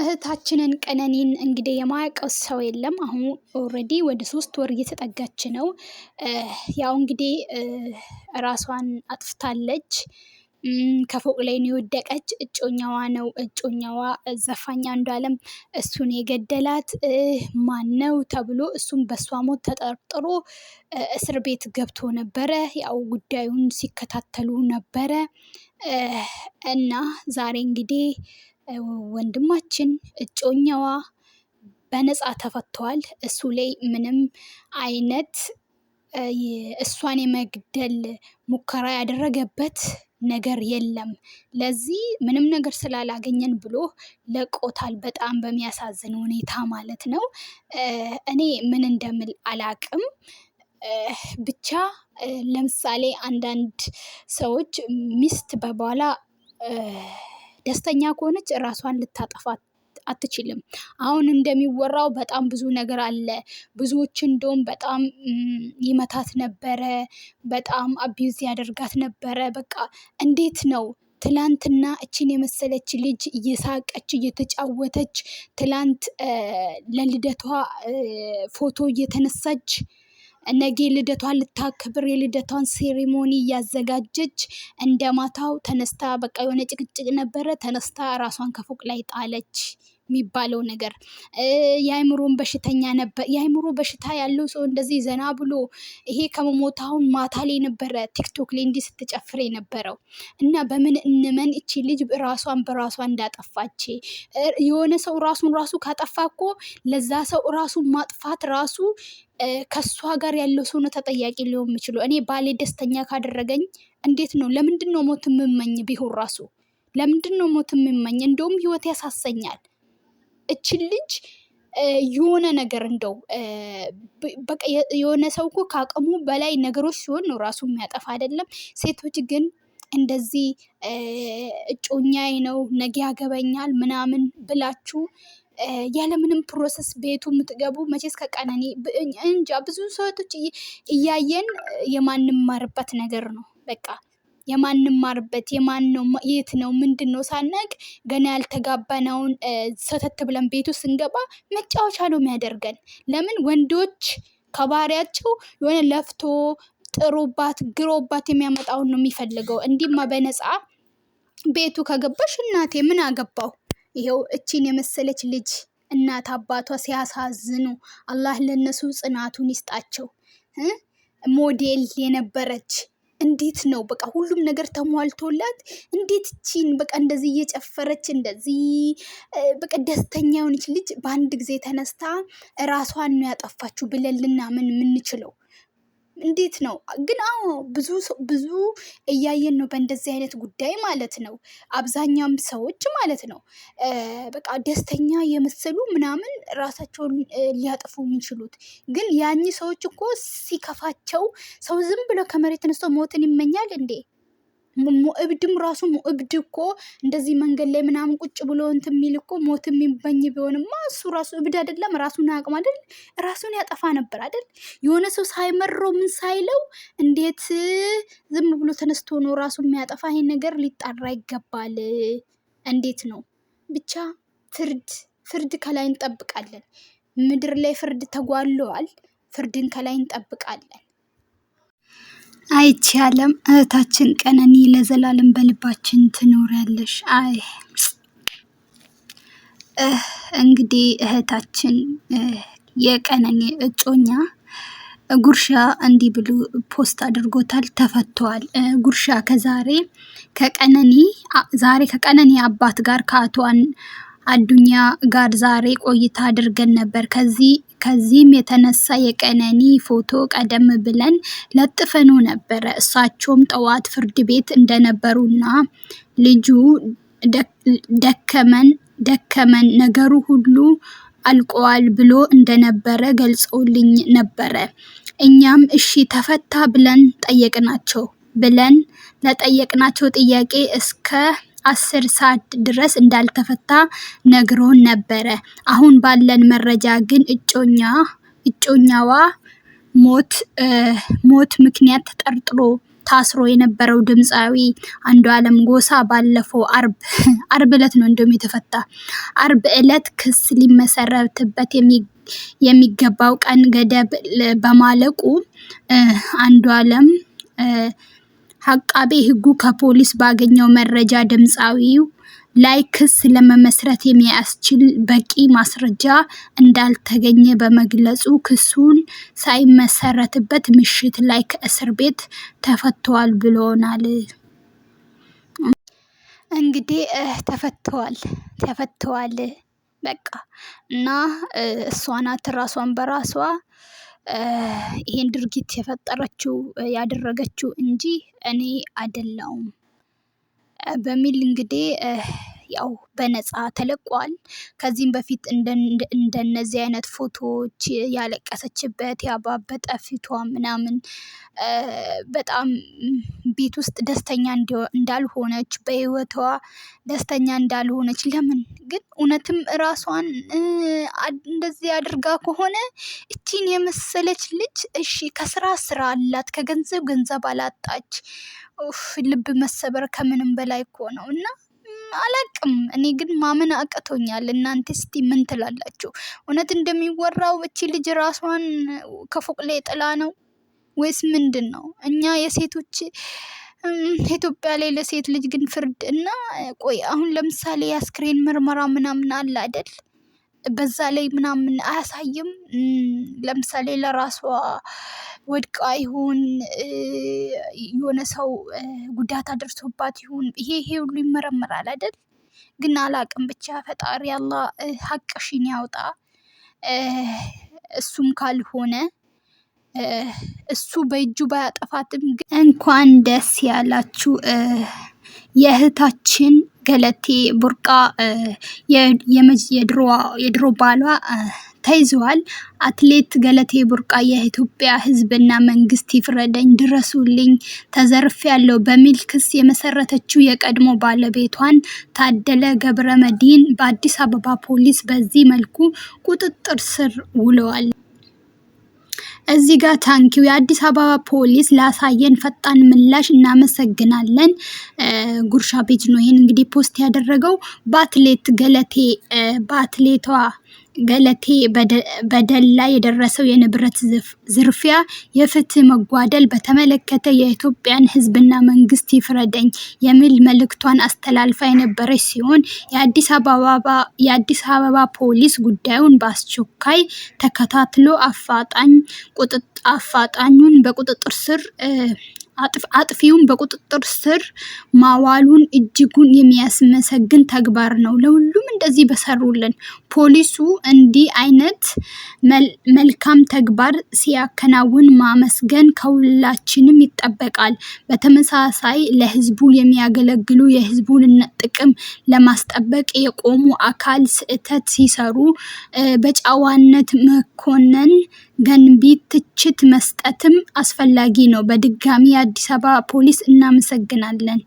እህታችንን ቀነኒን እንግዲህ የማያውቀው ሰው የለም። አሁን ኦልሬዲ ወደ 3 ወር እየተጠጋች ነው። ያው እንግዲህ ራሷን አጥፍታለች። ከፎቅ ላይ ነው የወደቀች። እጮኛዋ ነው እጮኛዋ ዘፋኝ አንዱዓለም እሱን የገደላት ማን ነው ተብሎ እሱም በሷ ሞት ተጠርጥሮ እስር ቤት ገብቶ ነበረ። ያው ጉዳዩን ሲከታተሉ ነበረ እና ዛሬ እንግዲህ ወንድማችን እጮኛዋ በነፃ ተፈቷል። እሱ ላይ ምንም አይነት እሷን የመግደል ሙከራ ያደረገበት ነገር የለም። ለዚህ ምንም ነገር ስላላገኘን ብሎ ለቆታል። በጣም በሚያሳዝን ሁኔታ ማለት ነው። እኔ ምን እንደምል አላቅም። ብቻ ለምሳሌ አንዳንድ ሰዎች ሚስት በባሏ ደስተኛ ከሆነች ራሷን ልታጠፋ አትችልም። አሁን እንደሚወራው በጣም ብዙ ነገር አለ። ብዙዎች እንደውም በጣም ይመታት ነበረ፣ በጣም አቢዩዝ ያደርጋት ነበረ። በቃ እንዴት ነው ትላንትና እችን የመሰለች ልጅ እየሳቀች እየተጫወተች ትላንት ለልደቷ ፎቶ እየተነሳች ነገ ልደቷን ልታከብር የልደቷን ሴሪሞኒ እያዘጋጀች እንደማታው ተነስታ በቃ የሆነ ጭቅጭቅ ነበረ፣ ተነስታ ራሷን ከፎቅ ላይ ጣለች የሚባለው ነገር የአእምሮን በሽተኛ ነበር። የአእምሮ በሽታ ያለው ሰው እንደዚህ ዘና ብሎ ይሄ ከመሞት አሁን ማታ ላይ ነበረ ቲክቶክ ላይ እንዲህ ስትጨፍር የነበረው እና በምን እንመን እቺ ልጅ ራሷን በራሷ እንዳጠፋች። የሆነ ሰው ራሱን ራሱ ካጠፋ እኮ ለዛ ሰው ራሱን ማጥፋት ራሱ ከሷ ጋር ያለው ሰው ነው ተጠያቂ ሊሆን የሚችለው። እኔ ባሌ ደስተኛ ካደረገኝ እንዴት ነው ለምንድን ነው ሞት የምመኝ? ቢሆን ራሱ ለምንድን ነው ሞት የምመኝ? እንደውም ህይወት ያሳሰኛል። እችን ልጅ የሆነ ነገር እንደው በቃ የሆነ ሰው እኮ ከአቅሙ በላይ ነገሮች ሲሆን ነው ራሱ የሚያጠፋ አይደለም። ሴቶች ግን እንደዚህ እጮኛዬ ነው ነገ ያገበኛል ምናምን ብላችሁ ያለምንም ፕሮሰስ ቤቱ የምትገቡ መቼስ ከቀነኒ እንጃ ብዙ ሰዎች እያየን የማንማርበት ነገር ነው። በቃ የማንማርበት የማን ነው የት ነው ምንድን ነው ሳናቅ ገና ያልተጋባነውን ሰተት ብለን ቤቱ ስንገባ መጫወቻ ነው የሚያደርገን። ለምን ወንዶች ከባህሪያቸው የሆነ ለፍቶ ጥሮባት ግሮባት የሚያመጣውን ነው የሚፈልገው። እንዲህማ በነፃ ቤቱ ከገባሽ እናቴ ምን አገባው? ይሄው እቺን የመሰለች ልጅ እናት አባቷ ሲያሳዝኑ፣ አላህ ለነሱ ጽናቱን ይስጣቸው። ሞዴል የነበረች እንዴት ነው በቃ ሁሉም ነገር ተሟልቶላት እንዴት እቺን በቃ እንደዚህ እየጨፈረች እንደዚህ በቃ ደስተኛ የሆነች ልጅ በአንድ ጊዜ ተነስታ ራሷን ነው ያጠፋችሁ ብለን ልናምን የምንችለው? እንዴት ነው ግን? አዎ ብዙ እያየን ነው በእንደዚህ አይነት ጉዳይ ማለት ነው። አብዛኛም ሰዎች ማለት ነው በቃ ደስተኛ የመሰሉ ምናምን ራሳቸውን ሊያጠፉ የሚችሉት። ግን ያኚ ሰዎች እኮ ሲከፋቸው ሰው ዝም ብሎ ከመሬት ተነስቶ ሞትን ይመኛል እንዴ? እብድም ራሱ እብድ እኮ እንደዚህ መንገድ ላይ ምናምን ቁጭ ብሎ እንትን የሚል እኮ ሞት የሚመኝ ቢሆንማ እሱ ራሱ እብድ አይደለም? ራሱን አያውቅም አይደል? ራሱን ያጠፋ ነበር አይደል? የሆነ ሰው ሳይመረው ምን ሳይለው እንዴት ዝም ብሎ ተነስቶ ነው ራሱ የሚያጠፋ? ይሄን ነገር ሊጣራ ይገባል። እንዴት ነው ብቻ ፍርድ ከላይ እንጠብቃለን። ምድር ላይ ፍርድ ተጓለዋል። ፍርድን ከላይ እንጠብቃለን። አይቻለም። እህታችን ቀነኒ ለዘላለም በልባችን ትኖሪያለሽ። አይ እንግዲህ እህታችን የቀነኒ እጮኛ ጉርሻ እንዲህ ብሎ ፖስት አድርጎታል። ተፈቷል። ጉርሻ ከቀነኒ አባት ጋር ከአቶ አዱኛ ጋር ዛሬ ቆይታ አድርገን ነበር። ከዚህም የተነሳ የቀነኒ ፎቶ ቀደም ብለን ለጥፈነው ነበረ። እሳቸውም ጠዋት ፍርድ ቤት እንደነበሩና ልጁ ደከመን ነገሩ ሁሉ አልቀዋል ብሎ እንደነበረ ገልጸውልኝ ነበረ። እኛም እሺ ተፈታ ብለን ለጠየቅናቸው ጥያቄ እስከ 10 ሰዓት ድረስ እንዳልተፈታ ነግሮን ነበረ። አሁን ባለን መረጃ ግን እጮኛዋ ሞት ምክንያት ተጠርጥሮ ታስሮ የነበረው ድምፃዊ አንዱዓለም ጎሳ ባለፈው አርብ ዕለት ነው እንደውም የተፈታ። አርብ ዕለት ክስ ሊመሰረትበት የሚገባው ቀን ገደብ በማለቁ አንዱዓለም አቃቤ ሕጉ ከፖሊስ ባገኘው መረጃ ድምፃዊው ላይ ክስ ለመመስረት የሚያስችል በቂ ማስረጃ እንዳልተገኘ በመግለጹ ክሱን ሳይመሰረትበት ምሽት ላይ ከእስር ቤት ተፈቷል ብሎናል። እንግዲህ ተፈተዋል በቃ እና እሷ ናት ራሷን በራሷ ይሄን ድርጊት የፈጠረችው ያደረገችው እንጂ እኔ አይደለሁም በሚል እንግዲህ ያው በነፃ ተለቋል። ከዚህም በፊት እንደነዚህ አይነት ፎቶዎች ያለቀሰችበት ያባበጠ ፊቷ ምናምን በጣም ቤት ውስጥ ደስተኛ እንዳልሆነች በህይወቷ ደስተኛ እንዳልሆነች ለምን ግን እውነትም ራሷን እንደዚህ አድርጋ ከሆነ እቺን የመሰለች ልጅ እሺ ከስራ አላት ገንዘብ አላጣች። ልብ መሰበር ከምንም በላይ እኮ ነው እና አላቅም እኔ ግን ማመን አቅቶኛል። እናንተ እስቲ ምን ትላላችሁ? እውነት እንደሚወራው እቺ ልጅ ራሷን ከፎቅ ላይ ጥላ ነው ወይስ ምንድነው? እኛ የሴቶች ኢትዮጵያ ላይ ለሴት ልጅ ግን ፍርድ እና ቆይ አሁን ለምሳሌ የአስክሬን ምርመራ ምናምን አለ አይደል? በዛ ላይ ምናምን አያሳይም። ለምሳሌ ለራሷ ወድቃ ይሁን የሆነ ሰው ጉዳት አድርሶባት ይሁን ይሄ ሁሉ ይመረመራል አይደል? ግን አላቅም ብቻ ፈጣሪ አላህ ሀቅሽን ያውጣ። እሱም ካልሆነ እሱ በእጁ ባያጠፋትም እንኳን ደስ ያላችሁ የእህታችን ገለቴ ቡርቃ የድሮ ባሏ ተይዘዋል። አትሌት ገለቴ ቡርቃ የኢትዮጵያ ሕዝብና መንግስት ይፍረደኝ ድረሱልኝ ተዘርፌያለሁ በሚል ክስ የመሰረተችው የቀድሞ ባለቤቷን ታደለ ገብረመድህን በአዲስ አበባ ፖሊስ በዚህ መልኩ ቁጥጥር ስር ውለዋል። እዚህ ጋር ታንኪው የአዲስ አበባ ፖሊስ ላሳየን ፈጣን ምላሽ እናመሰግናለን። ጉርሻ ፔጅ ነው ይሄን እንግዲህ ፖስት ያደረገው። በአትሌቷ ገለቴ በደል ላይ የደረሰው የንብረት ዝርፊያ፣ የፍትህ መጓደል በተመለከተ የኢትዮጵያን ህዝብና መንግስት ይፍረደኝ የሚል መልእክቷን አስተላልፋ የነበረች ሲሆን የአዲስ አበባ ፖሊስ ጉዳዩን በአስቸኳይ ተከታትሎ አፋጣኙን በቁጥጥር ስር አጥፊውን በቁጥጥር ስር ማዋሉን እጅጉን የሚያስመሰግን ተግባር ነው። ለሁሉም እንደዚህ በሰሩልን ፖሊሱ እንዲህ አይነት መልካም ተግባር ሲያከናውን ማመስገን ከሁላችንም ይጠበቃል። በተመሳሳይ ለህዝቡ የሚያገለግሉ የህዝቡን ጥቅም ለማስጠበቅ የቆሙ አካል ስህተት ሲሰሩ በጨዋነት መኮነን ገንቢ ትችት መስጠትም አስፈላጊ ነው። በድጋሚ የአዲስ አበባ ፖሊስ እናመሰግናለን።